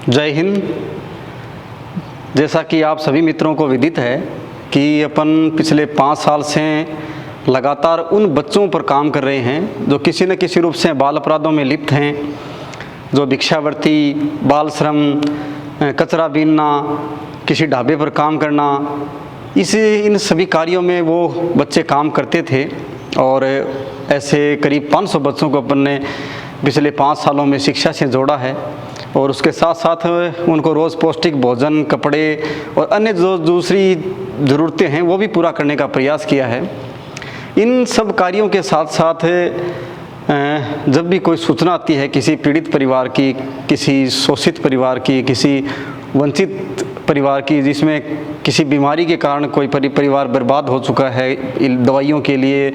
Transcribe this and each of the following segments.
जय हिंद। जैसा कि आप सभी मित्रों को विदित है कि अपन पिछले 5 साल से लगातार उन बच्चों पर काम कर रहे हैं जो किसी न किसी रूप से बाल अपराधों में लिप्त हैं, जो भिक्षावृत्ति, बाल श्रम, कचरा बीनना, किसी ढाबे पर काम करना, इन सभी कार्यों में वो बच्चे काम करते थे। और ऐसे करीब 500 बच्चों को अपन ने पिछले 5 सालों में शिक्षा से जोड़ा है और उसके साथ साथ उनको रोज़ पौष्टिक भोजन, कपड़े और अन्य जो दूसरी ज़रूरतें हैं वो भी पूरा करने का प्रयास किया है। इन सब कार्यों के साथ साथ जब भी कोई सूचना आती है किसी पीड़ित परिवार की, किसी शोषित परिवार की, किसी वंचित परिवार की, जिसमें किसी बीमारी के कारण कोई परिवार बर्बाद हो चुका है, दवाइयों के लिए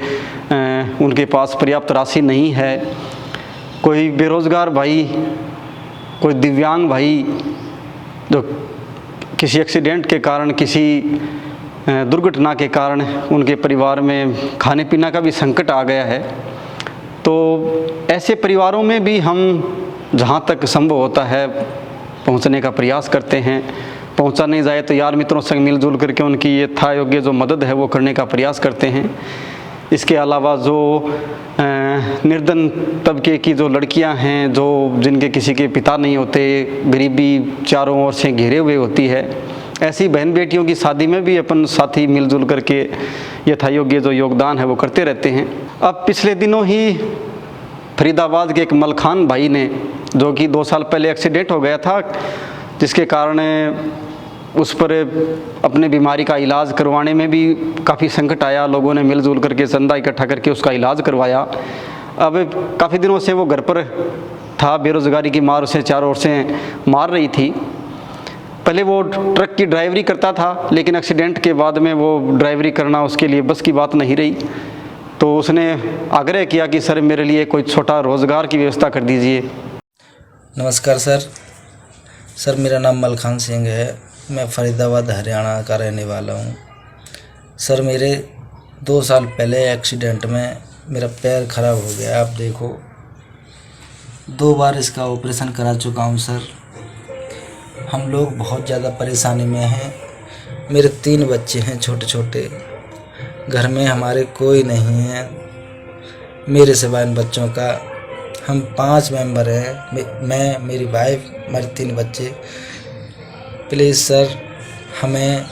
उनके पास पर्याप्त राशि नहीं है, कोई बेरोज़गार भाई, कोई दिव्यांग भाई जो किसी एक्सीडेंट के कारण, किसी दुर्घटना के कारण उनके परिवार में खाने पीने का भी संकट आ गया है, तो ऐसे परिवारों में भी हम जहाँ तक संभव होता है पहुँचने का प्रयास करते हैं। पहुँचा नहीं जाए तो यार मित्रों संग मिलजुल करके उनकी यथा योग्य जो मदद है वो करने का प्रयास करते हैं। इसके अलावा जो निर्धन तबके की जो लड़कियां हैं, जो जिनके किसी के पिता नहीं होते, गरीबी चारों ओर से घेरे हुए होती है, ऐसी बहन बेटियों की शादी में भी अपन साथी मिलजुल करके यथायोग्य जो योगदान है वो करते रहते हैं। अब पिछले दिनों ही फरीदाबाद के एक मलखान भाई ने, जो कि 2 साल पहले एक्सीडेंट हो गया था, जिसके कारण उस पर अपने बीमारी का इलाज करवाने में भी काफ़ी संकट आया। लोगों ने मिलजुल करके चंदा इकट्ठा करके उसका इलाज करवाया। अब काफ़ी दिनों से वो घर पर था, बेरोज़गारी की मार उसे चारों ओर से मार रही थी। पहले वो ट्रक की ड्राइवरी करता था, लेकिन एक्सीडेंट के बाद में वो ड्राइवरी करना उसके लिए बस की बात नहीं रही, तो उसने आग्रह किया कि सर मेरे लिए कोई छोटा रोज़गार की व्यवस्था कर दीजिए। नमस्कार सर, मेरा नाम मलखान सिंह है। मैं फरीदाबाद हरियाणा का रहने वाला हूँ। सर मेरे 2 साल पहले एक्सीडेंट में मेरा पैर ख़राब हो गया। आप देखो 2 बार इसका ऑपरेशन करा चुका हूँ सर। हम लोग बहुत ज़्यादा परेशानी में हैं। मेरे 3 बच्चे हैं छोटे छोटे, घर में हमारे कोई नहीं है मेरे सिवा इन बच्चों का। हम 5 मेंबर हैं, मैं, मेरी वाइफ, हमारे 3 बच्चे। प्लीज़ सर हमें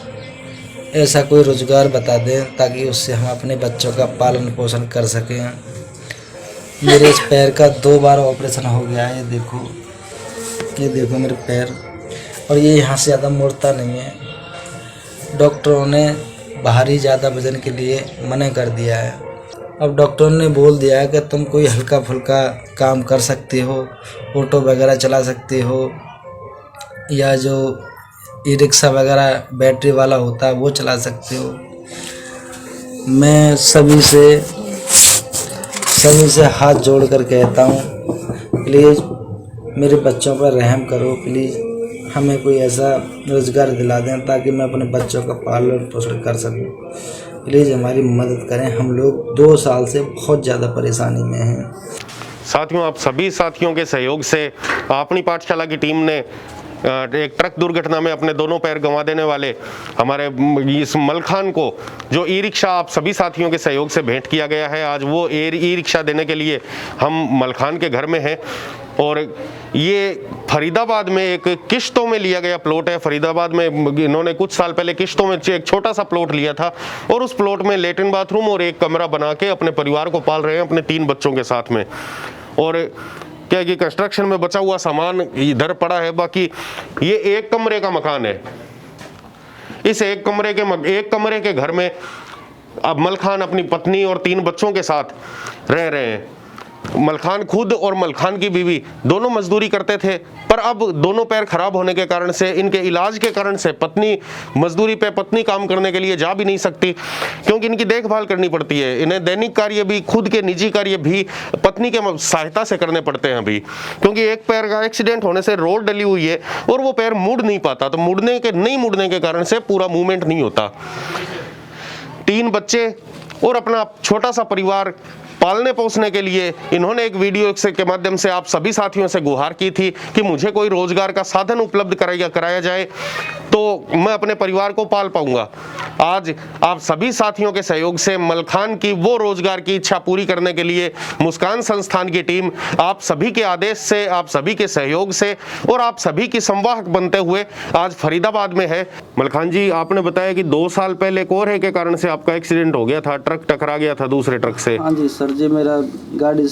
ऐसा कोई रोज़गार बता दें ताकि उससे हम अपने बच्चों का पालन पोषण कर सकें। मेरे इस पैर का 2 बार ऑपरेशन हो गया है। ये देखो मेरे पैर, और ये यहाँ से ज़्यादा मुड़ता नहीं है। डॉक्टरों ने भारी ज़्यादा वज़न के लिए मना कर दिया है। अब डॉक्टरों ने बोल दिया है कि तुम कोई हल्का फुल्का काम कर सकते हो, ऑटो वगैरह चला सकते हो, या जो ई रिक्शा वगैरह बैटरी वाला होता है वो चला सकते हो। मैं सभी से हाथ जोड़ कर कहता हूँ, प्लीज़ मेरे बच्चों पर रहम करो। प्लीज़ हमें कोई ऐसा रोज़गार दिला दें ताकि मैं अपने बच्चों का पालन पोषण कर सकूँ। प्लीज़ हमारी मदद करें। हम लोग 2 साल से बहुत ज़्यादा परेशानी में हैं। साथियों, आप सभी साथियों के सहयोग से अपनी पाठशाला की टीम ने एक ट्रक दुर्घटना में अपने दोनों पैर गंवा देने वाले हमारे इस मलखान को जो ई रिक्शा आप सभी साथियों के सहयोग से भेंट किया गया है। आज वो ई रिक्शा देने के लिए हम मलखान के घर में हैं। और ये फरीदाबाद में एक किश्तों में लिया गया प्लॉट है। फरीदाबाद में इन्होंने कुछ साल पहले किश्तों में एक छोटा सा प्लॉट लिया था और उस प्लॉट में लेटरिन बाथरूम और एक कमरा बना के अपने परिवार को पाल रहे हैं, अपने 3 बच्चों के साथ में। और क्या कि कंस्ट्रक्शन में बचा हुआ सामान इधर पड़ा है। बाकी ये 1 कमरे का मकान है। इस एक कमरे के घर में अब मलखान अपनी पत्नी और 3 बच्चों के साथ रह रहे हैं। मलखान खुद और मलखान की बीवी दोनों मजदूरी करते थे, पर अब दोनों पैर खराब होने के कारण से, इनके इलाज के कारण से पत्नी मजदूरी पे, पत्नी काम करने के लिए जा भी नहीं सकती क्योंकि इनकी देखभाल करनी पड़ती है। इन्हें दैनिक कार्य भी, खुद के निजी कार्य भी पत्नी के सहायता से करने पड़ते हैं अभी, क्योंकि एक पैर का एक्सीडेंट होने से रोड डली हुई है और वो पैर मुड़ नहीं पाता। तो नहीं मुड़ने के कारण से पूरा मूवमेंट नहीं होता। 3 बच्चे और अपना छोटा सा परिवार पालने पोसने के लिए इन्होंने एक वीडियो के माध्यम से आप सभी साथियों से गुहार की थी कि मुझे कोई रोजगार का साधन उपलब्ध कराया जाए तो मैं अपने परिवार को पाल पाऊंगा। आज आप सभी साथियों के सहयोग से मलखान की वो रोजगार की इच्छा पूरी करने के लिए मुस्कान संस्थान की टीम आप सभी के आदेश से, आप सभी के सहयोग से और आप सभी की संवाहक बनते हुए आज फरीदाबाद में है। मलखान जी, आपने बताया कि 2 साल पहले कोहरे के कारण से आपका एक्सीडेंट हो गया था, ट्रक टकरा गया था दूसरे ट्रक से। हाँ जी सर जी, मेरा गाड़ी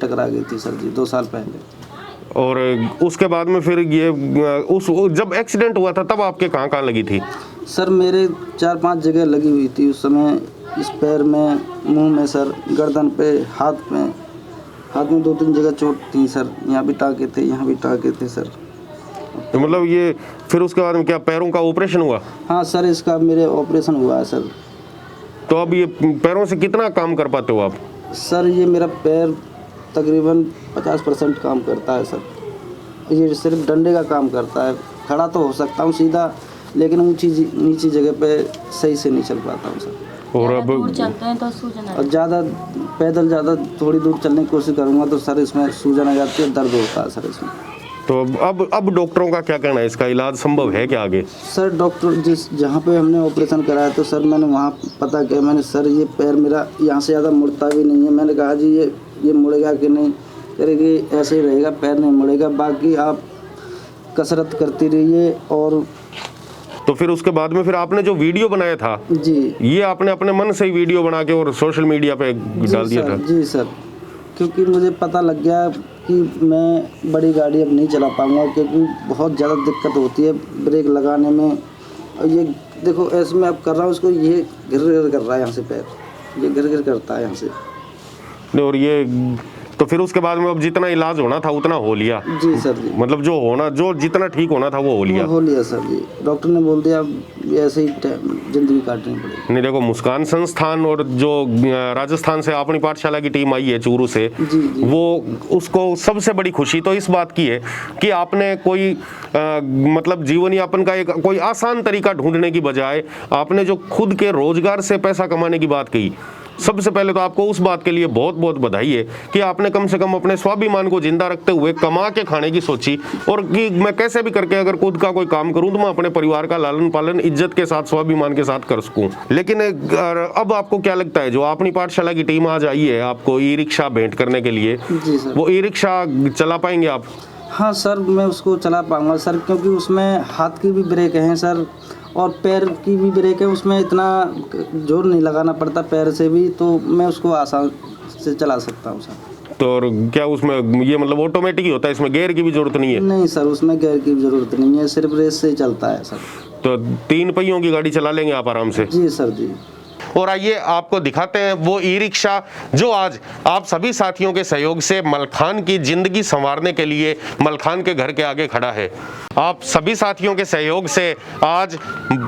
टकरा गई थी सर जी 2 साल पहले। और उसके बाद में फिर ये जब एक्सीडेंट हुआ था तब आपके कहाँ लगी थी? सर मेरे 4-5 जगह लगी हुई थी उस समय, इस पैर में, मुंह में सर, गर्दन पे, हाथ में 2-3 जगह चोट थी सर। यहाँ भी टाँके थे, यहाँ भी टाँके थे सर। तो मतलब ये फिर उसके बाद में क्या पैरों का ऑपरेशन हुआ? हाँ सर, इसका मेरे ऑपरेशन हुआ है सर। तो अब ये पैरों से कितना काम कर पाते हो आप? सर ये मेरा पैर तकरीबन 50% काम करता है सर। ये सिर्फ डंडे का काम करता है। खड़ा तो हो सकता हूँ सीधा, लेकिन नीची जगह पे सही से नहीं चल पाता हूँ सर। और अब दूर चलते हैं तो सूजन आ और ज़्यादा थोड़ी दूर चलने की कोशिश करूँगा तो सर इसमें सूजन आ जाती है, दर्द होता है सर इसमें। तो अब डॉक्टरों का क्या कहना है, इसका इलाज संभव है क्या आगे? सर डॉक्टर जहाँ पे हमने ऑपरेशन कराया तो सर मैंने वहाँ पता किया, मैंने सर ये पैर मेरा यहाँ से ज़्यादा मुड़ता भी नहीं है। मैंने कहा जी ये मुड़ेगा कि नहीं, करेगी ऐसे ही रहेगा, पैर नहीं मुड़ेगा, बाकी आप कसरत करती रहिए। और तो फिर उसके बाद में फिर आपने जो वीडियो बनाया था जी, ये आपने अपने मन से ही वीडियो बना के और सोशल मीडिया पे डाल दिया था? जी सर, क्योंकि मुझे पता लग गया कि मैं बड़ी गाड़ी अब नहीं चला पाऊँगा, क्योंकि बहुत ज़्यादा दिक्कत होती है ब्रेक लगाने में। और ये देखो ऐसे मैं अब कर रहा हूँ उसको, ये गिर कर रहा है यहाँ से पैर, ये गिर करता है यहाँ से। और ये तो फिर उसके बाद में अब जितना इलाज होना था उतना हो लिया? जी सर जी, मतलब जो जितना ठीक होना था वो हो लिया सर जी। डॉक्टर ने बोल दिया अब ऐसे ही जिंदगी काटनी पड़ेगी। नहीं, देखो मुस्कान संस्थान और जो राजस्थान से अपनी पाठशाला की टीम आई है चूरू से, जी। वो उसको सबसे बड़ी खुशी तो इस बात की है कि आपने कोई मतलब जीवन यापन का एक कोई आसान तरीका ढूंढने की बजाय आपने जो खुद के रोजगार से पैसा कमाने की बात कही। सबसे पहले तो आपको उस बात के लिए बहुत बहुत बधाई है कि आपने कम से कम अपने स्वाभिमान को जिंदा रखते हुए कमा के खाने की सोची, और कि मैं कैसे भी करके अगर खुद का कोई काम करूं तो मैं अपने परिवार का लालन पालन इज्जत के साथ, स्वाभिमान के साथ कर सकूं। लेकिन अब आपको क्या लगता है, जो अपनी पाठशाला की टीम आज आई है आपको ई रिक्शा भेंट करने के लिए, जी सर, वो ई रिक्शा चला पाएंगे आप? हाँ सर, मैं उसको चला पाऊंगा सर, क्योंकि उसमें हाथ की भी ब्रेक हैं सर और पैर की भी ब्रेक है। उसमें इतना जोर नहीं लगाना पड़ता पैर से भी, तो मैं उसको आसान से चला सकता हूँ सर। तो और क्या उसमें ये मतलब ऑटोमेटिक ही होता है, इसमें गियर की भी जरूरत नहीं है? नहीं सर, उसमें गियर की जरूरत नहीं है, सिर्फ रेस से चलता है सर। तो 3 पहियों की गाड़ी चला लेंगे आप आराम से? जी सर जी। और आइए आपको दिखाते हैं वो ई रिक्शा जो आज आप सभी साथियों के सहयोग से मलखान की जिंदगी संवारने के लिए मलखान के घर के आगे खड़ा है। आप सभी साथियों के सहयोग से आज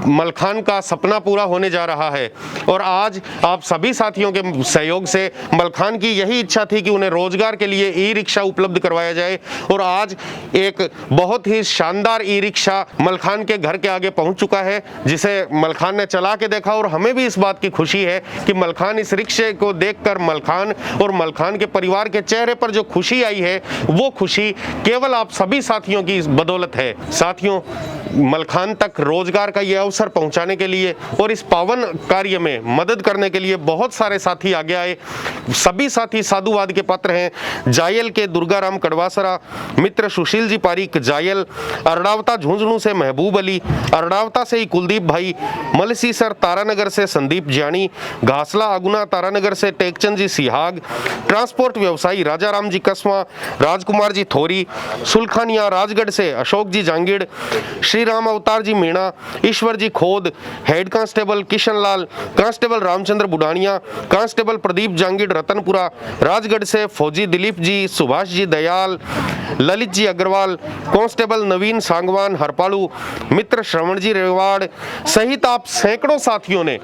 मलखान का सपना पूरा होने जा रहा है, और आज आप सभी साथियों के सहयोग से मलखान की यही इच्छा थी कि उन्हें रोजगार के लिए ई रिक्शा उपलब्ध करवाया जाए, और आज एक बहुत ही शानदार ई रिक्शा मलखान के घर के आगे पहुंच चुका है, जिसे मलखान ने चला के देखा। और हमें भी इस बात की खुशी है कि मलखान इस रिक्शे को देखकर मलखान और मलखान के परिवार के चेहरे पर जो खुशी आई है, वो खुशी केवल आप सभी साथियों की बदौलत है। साथियों, मलखान तक रोजगार का ये अवसर पहुंचाने के लिए और इस पावन कार्य में मदद करने के लिए बहुत सारे साथी आगे आए। सभी साथी साधुवाद के पात्र हैं। जायल के दुर्गाराम कड़वासरा, मित्र सुशील जी पारीक जायल, अरडावता झुंझुनू से महबूब अली, अरडावता से ही कुलदीप भाई, मलसी सर तारानगर से संदीप जानी, घासला अगुना तारानगर से टेकचंद जी सिहाग, ट्रांसपोर्ट व्यवसायी राजाराम जी कसवा, राजकुमार जी थोरी, सुलखानिया राजगढ़ से अशोक जी जांगीड़, श्री राम अवतार जी मीणा, ईश्वर जी खोद, head constable Kishan Lal, constable Ramchandra Budania, constable Pradeep Jangid Ratanpura, Rajgarh से फौजी दिलीप जी, सुभाष जी दयाल, ललित जी अग्रवाल, कांस्टेबल नवीन सांगवान हरपालू, मित्र श्रवण जी रेवाड़ सहित आप सैकड़ों साथियों ने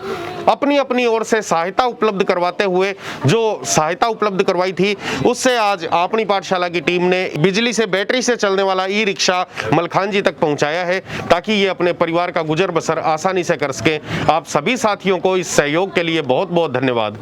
अपनी अपनी ओर से सहायता उपलब्ध करवाते हुए जो सहायता उपलब्ध करवाई थी, उससे आज अपनी पाठशाला की टीम ने बिजली से, बैटरी से चलने वाला ई रिक्शा मलखान जी तक पहुंचाया है, ताकि ये अपने परिवार का गुजर बसर आसानी से कर सके। आप सभी साथियों को इस सहयोग के लिए बहुत बहुत धन्यवाद।